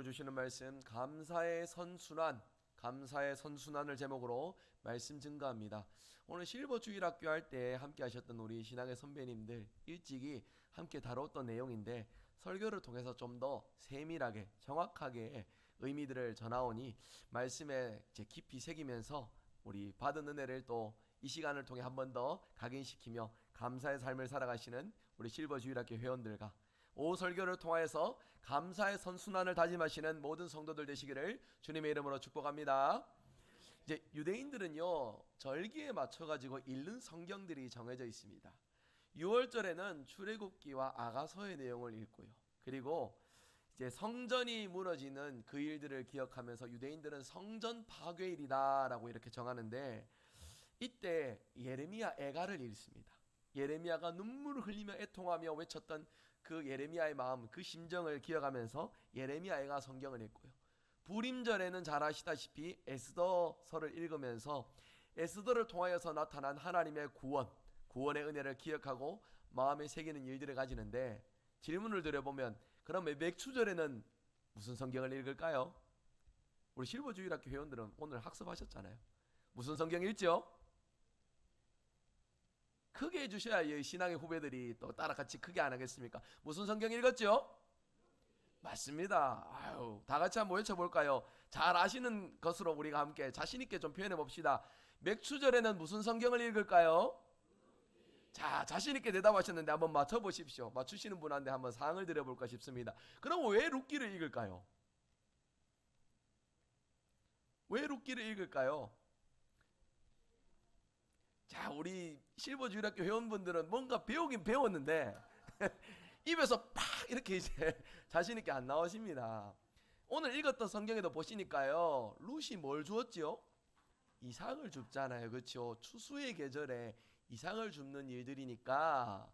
오늘 주시는 말씀 감사의 선순환을 제목으로 말씀 증가합니다. 오늘 실버 주일학교 할 때 함께 하셨던 우리 신앙의 선배님들 일찍이 함께 다뤘던 내용인데 설교를 통해서 좀 더 세밀하게 정확하게 의미들을 전하오니 말씀에 깊이 새기면서 우리 받은 은혜를 또 이 시간을 통해 한 번 더 각인시키며 감사의 삶을 살아가시는 우리 실버 주일학교 회원들과 오후 설교를 통하여서 감사의 선순환을 다짐하시는 모든 성도들 되시기를 주님의 이름으로 축복합니다. 이제 유대인들은요 절기에 맞춰 가지고 읽는 성경들이 정해져 있습니다. 6월절에는 출애굽기와 아가서의 내용을 읽고요. 그리고 이제 성전이 무너지는 그 일들을 기억하면서 유대인들은 성전 파괴일이다라고 이렇게 정하는데 이때 예레미야 애가를 읽습니다. 예레미야가 눈물을 흘리며 애통하며 외쳤던 그 예레미야의 마음, 그 심정을 기억하면서 예레미야 애가 성경을 읽고요. 부림절에는 잘 아시다시피 에스더서를 읽으면서 에스더를 통하여서 나타난 하나님의 구원의 은혜를 기억하고 마음에 새기는 일들을 가지는데 질문을 드려보면 그럼 맥추절에는 무슨 성경을 읽을까요? 우리 실버주일학교 회원들은 오늘 학습하셨잖아요. 무슨 성경 읽죠? 크게 해주셔야 신앙의 후배들이 또 따라 같이 크게 안 하겠습니까? 무슨 성경 읽었죠? 맞습니다. 다 같이 한번 외쳐볼까요? 잘 아시는 것으로 우리가 함께 자신있게 좀 표현해 봅시다. 맥추절에는 무슨 성경을 읽을까요? 자, 자신있게 대답하셨는데 한번 맞춰보십시오. 맞추시는 분한테 한번 상을 드려볼까 싶습니다. 그럼 왜 룻기를 읽을까요? 왜 룻기를 읽을까요? 자, 우리 실버주일학교 회원분들은 뭔가 배우긴 배웠는데 입에서 팍 이렇게 이제 자신있게 안 나오십니다. 오늘 읽었던 성경에도 보시니까요 룻이 뭘 주었지요? 이삭을 줍잖아요. 그렇죠? 추수의 계절에 이삭을 줍는 일들이니까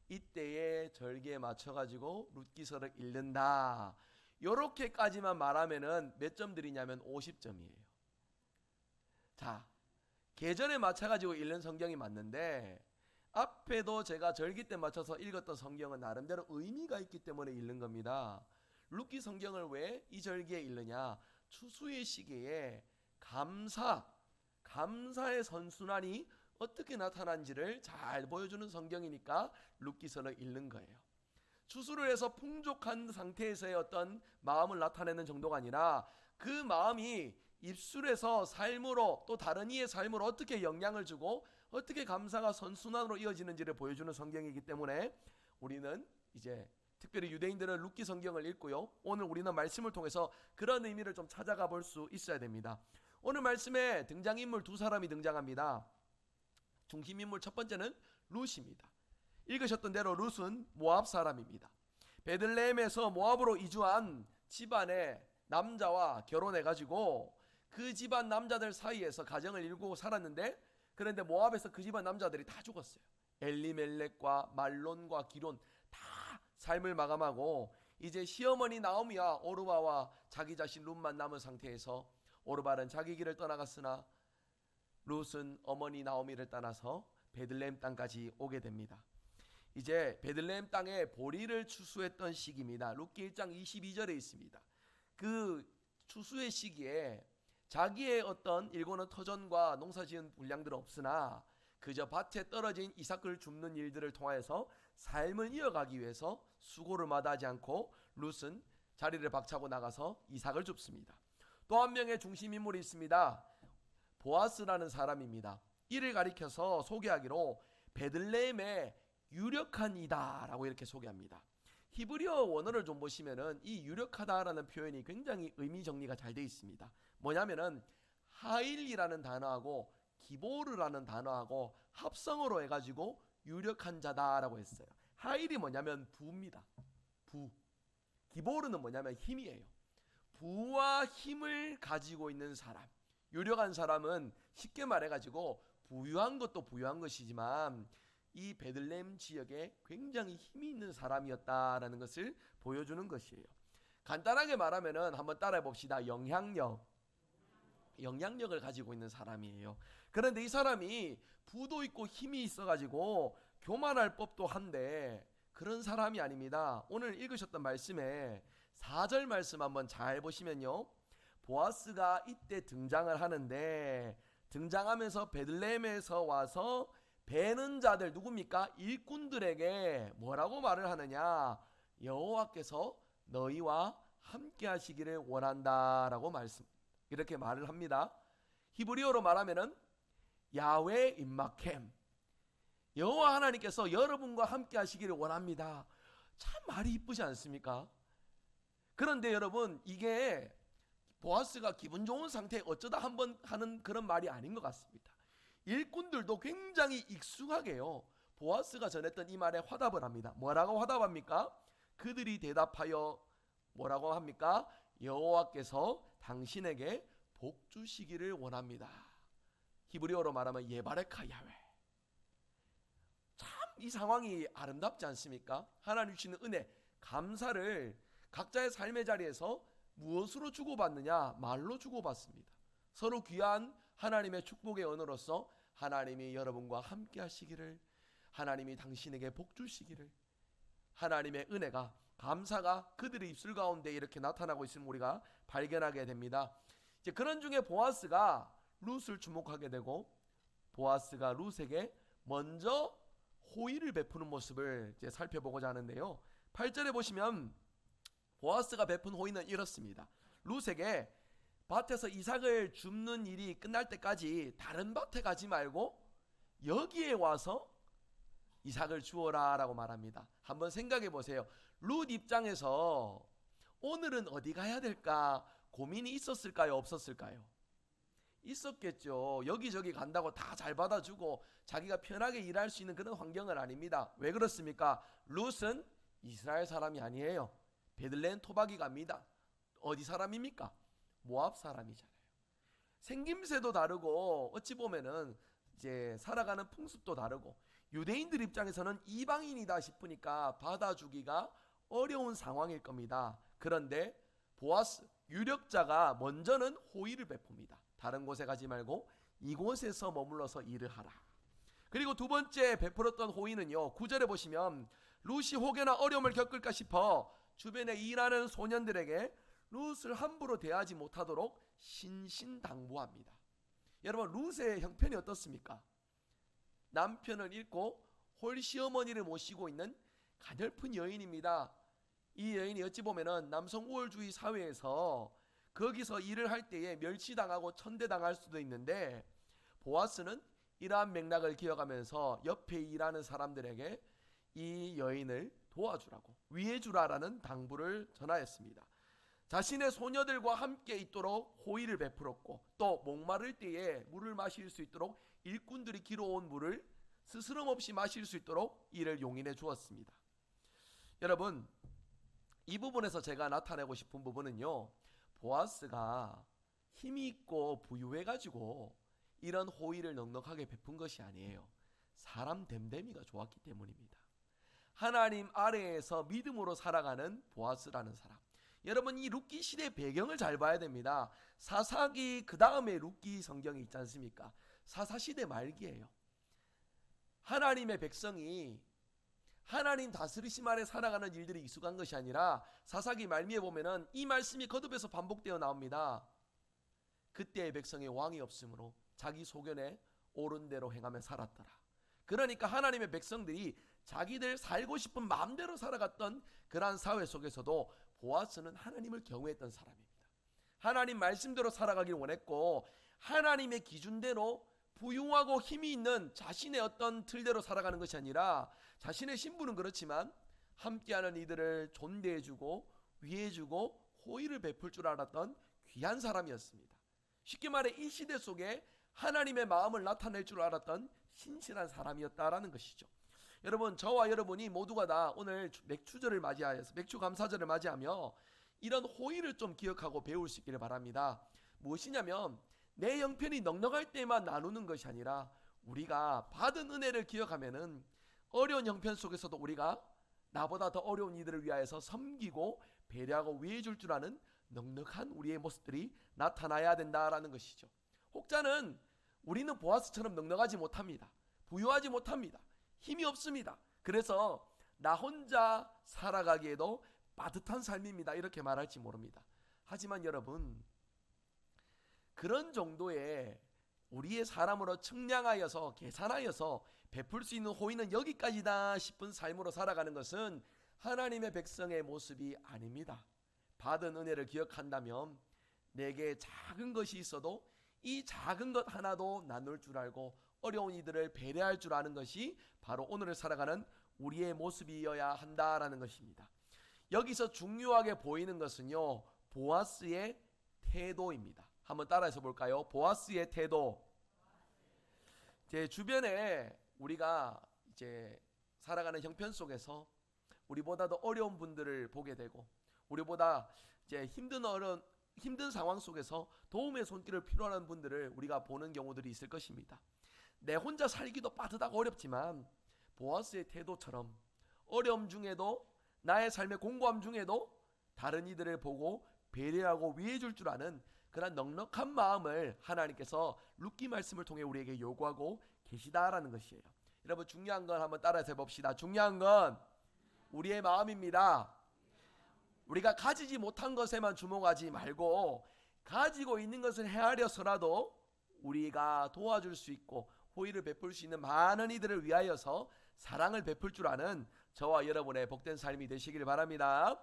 이때의 절기에 맞춰가지고 룻기서를 읽는다. 요렇게까지만 말하면은 몇 점 드리냐면 50점이에요. 자, 계절에 맞춰가지고 읽는 성경이 맞는데 앞에도 제가 절기 때 맞춰서 읽었던 성경은 나름대로 의미가 있기 때문에 읽는 겁니다. 룻기 성경을 왜 이 절기에 읽느냐? 추수의 시기에 감사의 선순환이 어떻게 나타난지를 잘 보여주는 성경이니까 룻기서를 읽는 거예요. 추수를 해서 풍족한 상태에서의 어떤 마음을 나타내는 정도가 아니라 그 마음이 입술에서 삶으로 또 다른 이의 삶으로 어떻게 영향을 주고 어떻게 감사가 선순환으로 이어지는지를 보여주는 성경이기 때문에 우리는 이제 특별히 유대인들은 룻기 성경을 읽고요. 오늘 우리는 말씀을 통해서 그런 의미를 좀 찾아가 볼 수 있어야 됩니다. 오늘 말씀에 등장인물 두 사람이 등장합니다. 중심인물 첫 번째는 룻입니다. 읽으셨던 대로 룻은 모압 사람입니다. 베들레헴에서 모압으로 이주한 집안의 남자와 결혼해가지고 그 집안 남자들 사이에서 가정을 이루고 살았는데 그런데 모압에서 그 집안 남자들이 다 죽었어요. 엘리멜렉과 말론과 기론 다 삶을 마감하고 이제 시어머니 나오미와 오르바와 자기 자신 룻만 남은 상태에서 오르바는 자기 길을 떠나갔으나 룻은 어머니 나오미를 떠나서 베들레헴 땅까지 오게 됩니다. 이제 베들레헴 땅에 보리를 추수했던 시기입니다. 룻기 1장 22절에 있습니다. 그 추수의 시기에 자기의 어떤 일고는 터전과 농사지은 분량들은 없으나 그저 밭에 떨어진 이삭을 줍는 일들을 통하여서 삶을 이어가기 위해서 수고를 마다하지 않고 룻은 자리를 박차고 나가서 이삭을 줍습니다. 또 한 명의 중심인물이 있습니다. 보아스라는 사람입니다. 이를 가리켜서 소개하기로 베들레헴의 유력한 이다 라고 이렇게 소개합니다. 히브리어 원어를 좀 보시면은 이 유력하다라는 표현이 굉장히 의미 정리가 잘 되어 있습니다. 뭐냐면은 하일이라는 단어하고 기보르라는 단어하고 합성어로 해가지고 유력한 자다라고 했어요. 하일이 뭐냐면 부입니다. 부. 기보르는 뭐냐면 힘이에요. 부와 힘을 가지고 있는 사람. 유력한 사람은 쉽게 말해가지고 부유한 것도 부유한 것이지만 이 베들레헴 지역에 굉장히 힘이 있는 사람이었다라는 것을 보여주는 것이에요. 간단하게 말하면은 한번 따라해 봅시다. 영향력을 가지고 있는 사람이에요. 그런데 이 사람이 부도 있고 힘이 있어가지고 교만할 법도 한데 그런 사람이 아닙니다. 오늘 읽으셨던 말씀에 4절 말씀 한번 잘 보시면요, 보아스가 이때 등장을 하는데, 등장하면서 베들레헴에서 와서 베는 자들 누굽니까? 일꾼들에게 뭐라고 말을 하느냐? 여호와께서 너희와 함께 하시기를 원한다라고 이렇게 말을 합니다. 히브리어로 말하면은 야훼 임마켐, 여호와 하나님께서 여러분과 함께 하시기를 원합니다. 참 말이 이쁘지 않습니까? 그런데 여러분, 이게 보아스가 기분 좋은 상태에 어쩌다 한번 하는 그런 말이 아닌 것 같습니다. 일꾼들도 굉장히 익숙하게요, 보아스가 전했던 이 말에 화답을 합니다. 뭐라고 화답합니까? 그들이 대답하여 뭐라고 합니까? 여호와께서 당신에게 복 주시기를 원합니다. 히브리어로 말하면 예바레카 야훼. 참 이 상황이 아름답지 않습니까? 하나님 주시는 은혜, 감사를 각자의 삶의 자리에서 무엇으로 주고받느냐? 말로 주고받습니다. 서로 귀한 하나님의 축복의 언어로서 하나님이 여러분과 함께 하시기를, 하나님이 당신에게 복 주시기를, 하나님의 은혜가, 감사가 그들의 입술 가운데 이렇게 나타나고 있음을 우리가 발견하게 됩니다. 이제 그런 중에 보아스가 룻을 주목하게 되고, 보아스가 룻에게 먼저 호의를 베푸는 모습을 이제 살펴보고자 하는데요. 8절에 보시면 보아스가 베푼 호의는 이렇습니다. 룻에게 밭에서 이삭을 줍는 일이 끝날 때까지 다른 밭에 가지 말고 여기에 와서 이삭을 주어라 라고 말합니다. 한번 생각해 보세요. 룻 입장에서 오늘은 어디 가야 될까 고민이 있었을까요? 없었을까요? 있었겠죠. 여기저기 간다고 다 잘 받아주고 자기가 편하게 일할 수 있는 그런 환경은 아닙니다. 왜 그렇습니까? 룻은 이스라엘 사람이 아니에요. 베들레헴 토박이갑니다. 어디 사람입니까? 모압 사람이잖아요. 생김새도 다르고 어찌 보면은 이제 살아가는 풍습도 다르고, 유대인들 입장에서는 이방인이다 싶으니까 받아주기가 어려운 상황일 겁니다. 그런데 보아스, 유력자가 먼저는 호의를 베풉니다. 다른 곳에 가지 말고 이곳에서 머물러서 일을 하라. 그리고 두 번째 베풀었던 호의는요, 9절에 보시면 룻이 혹여나 어려움을 겪을까 싶어 주변에 일하는 소년들에게 룻을 함부로 대하지 못하도록 신신당부합니다. 여러분, 룻의 형편이 어떻습니까? 남편을 잃고 홀시어머니를 모시고 있는 가냘픈 여인입니다. 이 여인이 어찌 보면은 남성 우월주의 사회에서 거기서 일을 할 때에 멸치당하고 천대당할 수도 있는데, 보아스는 이러한 맥락을 기억하면서 옆에 일하는 사람들에게 이 여인을 도와주라고, 위해주라라는 당부를 전하였습니다. 자신의 소녀들과 함께 있도록 호의를 베풀었고, 또 목마를 때에 물을 마실 수 있도록 일꾼들이 길어온 물을 스스럼 없이 마실 수 있도록 이를 용인해 주었습니다. 여러분, 이 부분에서 제가 나타내고 싶은 부분은요, 보아스가 힘이 있고 부유해가지고 이런 호의를 넉넉하게 베푼 것이 아니에요. 사람 됨됨이가 좋았기 때문입니다. 하나님 아래에서 믿음으로 살아가는 보아스라는 사람. 여러분, 이 룻기 시대 배경을 잘 봐야 됩니다. 사사기 그 다음에 룻기 성경이 있지 않습니까? 사사시대 말기예요. 하나님의 백성이 하나님 다스리심 아래 살아가는 일들이 익숙한 것이 아니라, 사사기 말미에 보면은 이 말씀이 거듭해서 반복되어 나옵니다. 그때의 백성의 왕이 없으므로 자기 소견에 옳은 대로 행하며 살았더라. 그러니까 하나님의 백성들이 자기들 살고 싶은 마음대로 살아갔던 그러한 사회 속에서도 보아스는 하나님을 경외했던 사람입니다. 하나님 말씀대로 살아가길 원했고, 하나님의 기준대로 부유하고 힘이 있는 자신의 어떤 틀대로 살아가는 것이 아니라, 자신의 신분은 그렇지만 함께하는 이들을 존대해주고 위해주고 호의를 베풀 줄 알았던 귀한 사람이었습니다. 쉽게 말해 이 시대 속에 하나님의 마음을 나타낼 줄 알았던 신실한 사람이었다라는 것이죠. 여러분, 저와 여러분이 모두가 다 오늘 맥주절을 맞이하여서 맥주 감사절을 맞이하며 이런 호의를 좀 기억하고 배울 수 있기를 바랍니다. 무엇이냐면, 내 형편이 넉넉할 때만 나누는 것이 아니라 우리가 받은 은혜를 기억하면은 어려운 형편 속에서도 우리가 나보다 더 어려운 이들을 위하여서 섬기고 배려하고 위해줄 줄 아는 넉넉한 우리의 모습들이 나타나야 된다라는 것이죠. 혹자는 우리는 보아스처럼 넉넉하지 못합니다. 부유하지 못합니다. 힘이 없습니다. 그래서 나 혼자 살아가기에도 빠듯한 삶입니다. 이렇게 말할지 모릅니다. 하지만 여러분, 그런 정도의 우리의 사람으로 측량하여서 계산하여서 베풀 수 있는 호의는 여기까지다 싶은 삶으로 살아가는 것은 하나님의 백성의 모습이 아닙니다. 받은 은혜를 기억한다면 내게 작은 것이 있어도 이 작은 것 하나도 나눌 줄 알고 어려운 이들을 배려할 줄 아는 것이 바로 오늘을 살아가는 우리의 모습이어야 한다라는 것입니다. 여기서 중요하게 보이는 것은요, 보아스의 태도입니다. 한번 따라해서 볼까요? 보아스의 태도. 제 주변에 우리가 이제 살아가는 형편 속에서 우리보다도 어려운 분들을 보게 되고, 우리보다 이제 힘든 상황 속에서 도움의 손길을 필요하는 분들을 우리가 보는 경우들이 있을 것입니다. 내 혼자 살기도 빠듯하고 어렵지만 보아스의 태도처럼 어려움 중에도, 나의 삶의 공고함 중에도 다른 이들을 보고 배려하고 위해줄 줄 아는 그런 넉넉한 마음을 하나님께서 룻기 말씀을 통해 우리에게 요구하고 계시다라는 것이에요. 여러분, 중요한 건 한번 따라서 해봅시다. 중요한 건 우리의 마음입니다. 우리가 가지지 못한 것에만 주목하지 말고 가지고 있는 것을 헤아려서라도 우리가 도와줄 수 있고 호의를 베풀 수 있는 많은 이들을 위하여서 사랑을 베풀 줄 아는 저와 여러분의 복된 삶이 되시길 바랍니다.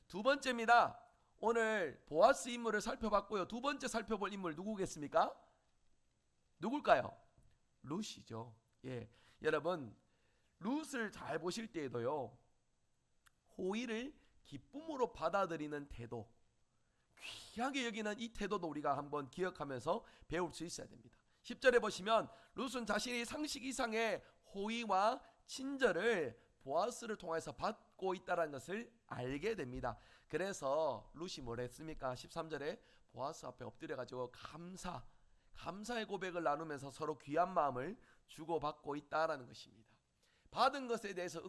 두 번째입니다. 오늘 보아스 인물을 살펴봤고요. 두 번째 살펴볼 인물 누구겠습니까? 누굴까요? 룻이죠. 예, 여러분, 룻을 잘 보실 때에도요, 호의를 기쁨으로 받아들이는 태도, 귀하게 여기는 이 태도도 우리가 한번 기억하면서 배울 수 있어야 됩니다. 10절에 보시면 룻은 자신이 상식 이상의 호의와 친절을 보아스를 통해서 받고 있다는 것을 알게 됩니다. 그래서 룻이 뭘 했습니까? 13절에 보아스 앞에 엎드려가지고 감사의 고백을 나누면서 서로 귀한 마음을 주고받고 있다는 것입니다. 받은 것에 대해서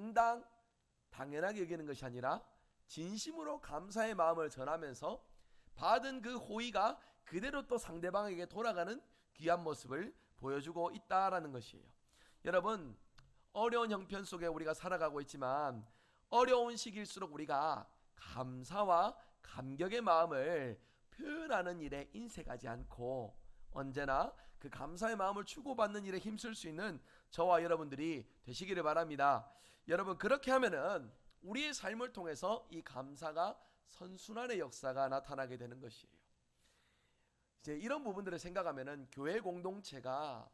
당연하게 여기는 것이 아니라 진심으로 감사의 마음을 전하면서 받은 그 호의가 그대로 또 상대방에게 돌아가는 귀한 모습을 보여주고 있다라는 것이에요. 여러분, 어려운 형편 속에 우리가 살아가고 있지만 어려운 시기일수록 우리가 감사와 감격의 마음을 표현하는 일에 인색하지 않고 언제나 그 감사의 마음을 주고받는 일에 힘쓸 수 있는 저와 여러분들이 되시기를 바랍니다. 여러분, 그렇게 하면은 우리의 삶을 통해서 이 감사가 선순환의 역사가 나타나게 되는 것이에요. 이제 이런 부분들을 생각하면은 교회 공동체가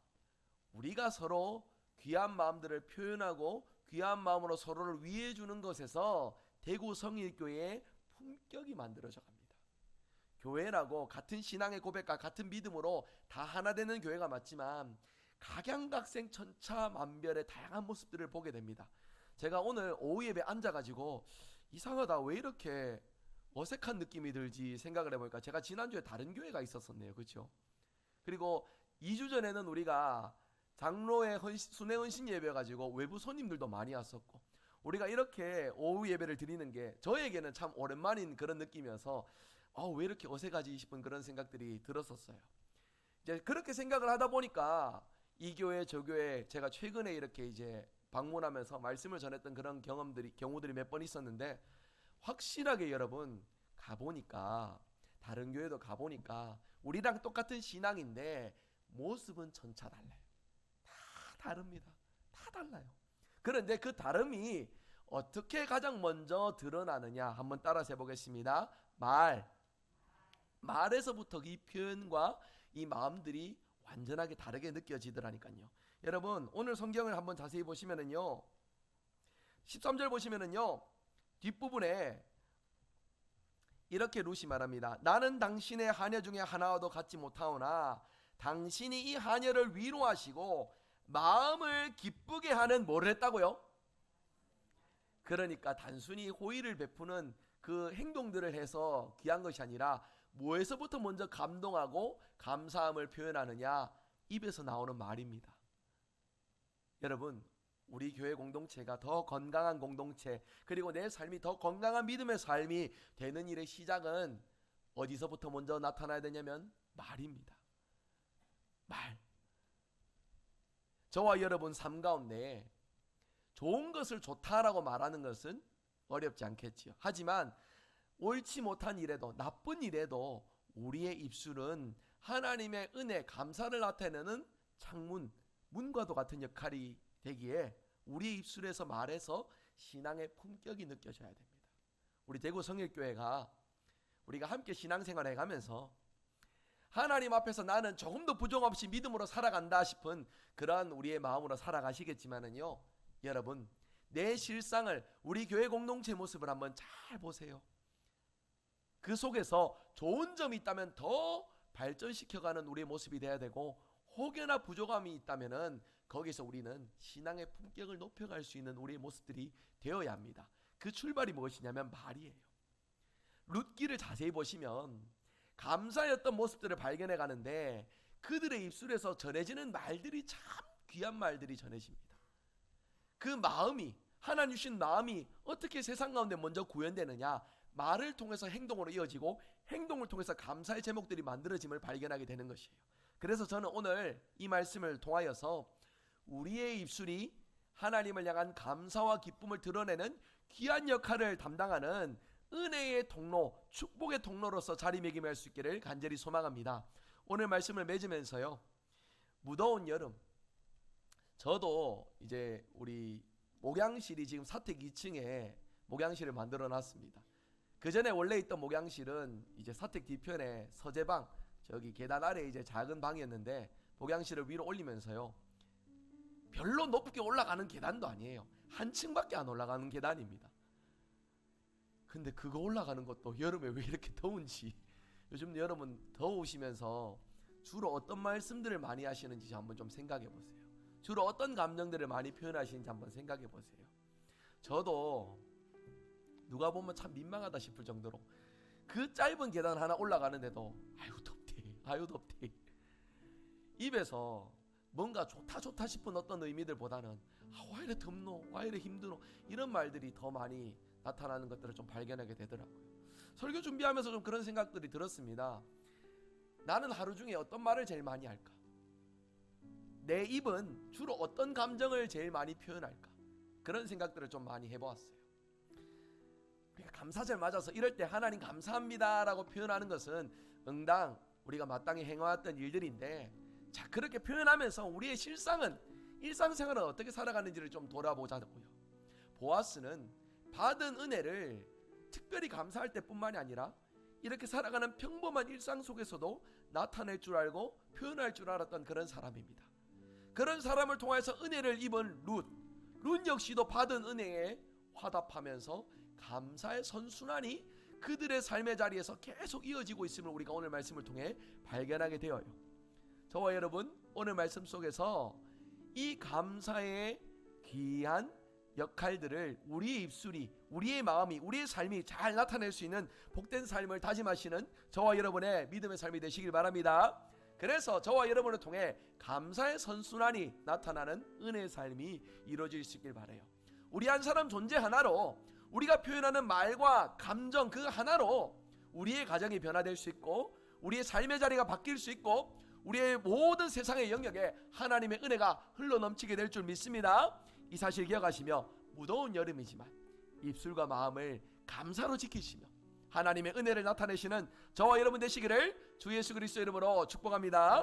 우리가 서로 귀한 마음들을 표현하고 귀한 마음으로 서로를 위해 주는 것에서 대구 성일교회의 품격이 만들어져 갑니다. 교회라고 같은 신앙의 고백과 같은 믿음으로 다 하나 되는 교회가 맞지만 각양각색 천차만별의 다양한 모습들을 보게 됩니다. 제가 오늘 오후 예배 앉아가지고 이상하다, 왜 이렇게 어색한 느낌이 들지 생각을 해보니까 제가 지난주에 다른 교회가 있었었네요. 그렇죠? 그리고 2주 전에는 우리가 장로의 순회 헌신 예배가지고 외부 손님들도 많이 왔었고, 우리가 이렇게 오후 예배를 드리는 게 저에게는 참 오랜만인 그런 느낌이어서 왜 이렇게 어색하지 싶은 그런 생각들이 들었었어요. 이제 그렇게 생각을 하다 보니까 이 교회 저 교회 제가 최근에 이렇게 이제 방문하면서 말씀을 전했던 그런 경우들이 몇 번 있었는데, 확실하게 여러분 가보니까, 다른 교회도 가보니까 우리랑 똑같은 신앙인데 모습은 천차 달라요. 다 다릅니다. 다 달라요. 그런데 그 다름이 어떻게 가장 먼저 드러나느냐 한번 따라서 해보겠습니다. 말에서부터 이 표현과 이 마음들이 완전하게 다르게 느껴지더라니까요. 여러분, 오늘 성경을 한번 자세히 보시면은요, 13절 보시면은요, 뒷부분에 이렇게 룻이 말합니다. 나는 당신의 하녀 중에 하나와도 같지 못하오나 당신이 이 하녀를 위로하시고 마음을 기쁘게 하는 뭐를 했다고요? 그러니까 단순히 호의를 베푸는 그 행동들을 해서 귀한 것이 아니라 뭐에서부터 먼저 감동하고 감사함을 표현하느냐, 입에서 나오는 말입니다. 여러분, 우리 교회 공동체가 더 건강한 공동체, 그리고 내 삶이 더 건강한 믿음의 삶이 되는 일의 시작은 어디서부터 먼저 나타나야 되냐면 말입니다. 말. 저와 여러분 삶 가운데 좋은 것을 좋다라고 말하는 것은 어렵지 않겠지요. 하지만 옳지 못한 일에도 나쁜 일에도 우리의 입술은 하나님의 은혜, 감사를 나타내는 창문, 문과도 같은 역할이 되기에 우리의 입술에서 말해서 신앙의 품격이 느껴져야 됩니다. 우리 대구 성일교회가 우리가 함께 신앙생활을 해가면서 하나님 앞에서 나는 조금도 부정 없이 믿음으로 살아간다 싶은 그러한 우리의 마음으로 살아가시겠지만은요, 여러분 내 실상을, 우리 교회 공동체 모습을 한번 잘 보세요. 그 속에서 좋은 점이 있다면 더 발전시켜가는 우리의 모습이 돼야 되고, 혹여나 부족함이 있다면은 거기서 우리는 신앙의 품격을 높여갈 수 있는 우리의 모습들이 되어야 합니다. 그 출발이 무엇이냐면 말이에요. 룻기를 자세히 보시면 감사의 어떤 모습들을 발견해 가는데 그들의 입술에서 전해지는 말들이 참 귀한 말들이 전해집니다. 그 마음이, 하나님 주신 마음이 어떻게 세상 가운데 먼저 구현되느냐, 말을 통해서 행동으로 이어지고 행동을 통해서 감사의 제목들이 만들어짐을 발견하게 되는 것이에요. 그래서 저는 오늘 이 말씀을 통하여서 우리의 입술이 하나님을 향한 감사와 기쁨을 드러내는 귀한 역할을 담당하는 은혜의 통로, 축복의 통로로서 자리매김할 수 있기를 간절히 소망합니다. 오늘 말씀을 맺으면서요, 무더운 여름, 저도 이제 우리 목양실이 지금 사택 2층에 목양실을 만들어 놨습니다. 그 전에 원래 있던 목양실은 이제 사택 뒤편에 서재방, 저기 계단 아래 이제 작은 방이었는데 목양실을 위로 올리면서요, 별로 높게 올라가는 계단도 아니에요. 한 층밖에 안 올라가는 계단입니다. 근데 그거 올라가는 것도 여름에 왜 이렇게 더운지, 요즘 여름은 더우시면서 주로 어떤 말씀들을 많이 하시는지 한번 좀 생각해 보세요. 주로 어떤 감정들을 많이 표현하시는지 한번 생각해 보세요. 저도 누가 보면 참 민망하다 싶을 정도로 그 짧은 계단 하나 올라가는데도 아유 덥대, 아유 덥대, 입에서 뭔가 좋다 싶은 어떤 의미들보다는 와 이래 덥노, 와 이래 힘드노, 이런 말들이 더 많이 나타나는 것들을 좀 발견하게 되더라고요. 설교 준비하면서 좀 그런 생각들이 들었습니다. 나는 하루 중에 어떤 말을 제일 많이 할까? 내 입은 주로 어떤 감정을 제일 많이 표현할까? 그런 생각들을 좀 많이 해보았어요. 우리가 감사절 맞아서 이럴 때 하나님 감사합니다 라고 표현하는 것은 응당 우리가 마땅히 행해왔던 일들인데, 자 그렇게 표현하면서 우리의 실상은, 일상생활은 어떻게 살아가는지를 좀 돌아보자고요. 보아스는 받은 은혜를 특별히 감사할 때뿐만이 아니라 이렇게 살아가는 평범한 일상 속에서도 나타낼 줄 알고 표현할 줄 알았던 그런 사람입니다. 그런 사람을 통해서 은혜를 입은 룻 역시도 받은 은혜에 화답하면서 감사의 선순환이 그들의 삶의 자리에서 계속 이어지고 있음을 우리가 오늘 말씀을 통해 발견하게 되어요. 저와 여러분, 오늘 말씀 속에서 이 감사의 귀한 역할들을 우리의 입술이, 우리의 마음이, 우리의 삶이 잘 나타낼 수 있는 복된 삶을 다짐하시는 저와 여러분의 믿음의 삶이 되시길 바랍니다. 그래서 저와 여러분을 통해 감사의 선순환이 나타나는 은혜의 삶이 이루어질 수 있길 바라요. 우리 한 사람 존재 하나로, 우리가 표현하는 말과 감정 그 하나로 우리의 가정이 변화될 수 있고, 우리의 삶의 자리가 바뀔 수 있고, 우리의 모든 세상의 영역에 하나님의 은혜가 흘러넘치게 될 줄 믿습니다. 이 사실 기억하시며 무더운 여름이지만 입술과 마음을 감사로 지키시며 하나님의 은혜를 나타내시는 저와 여러분 되시기를 주 예수 그리스도 이름으로 축복합니다.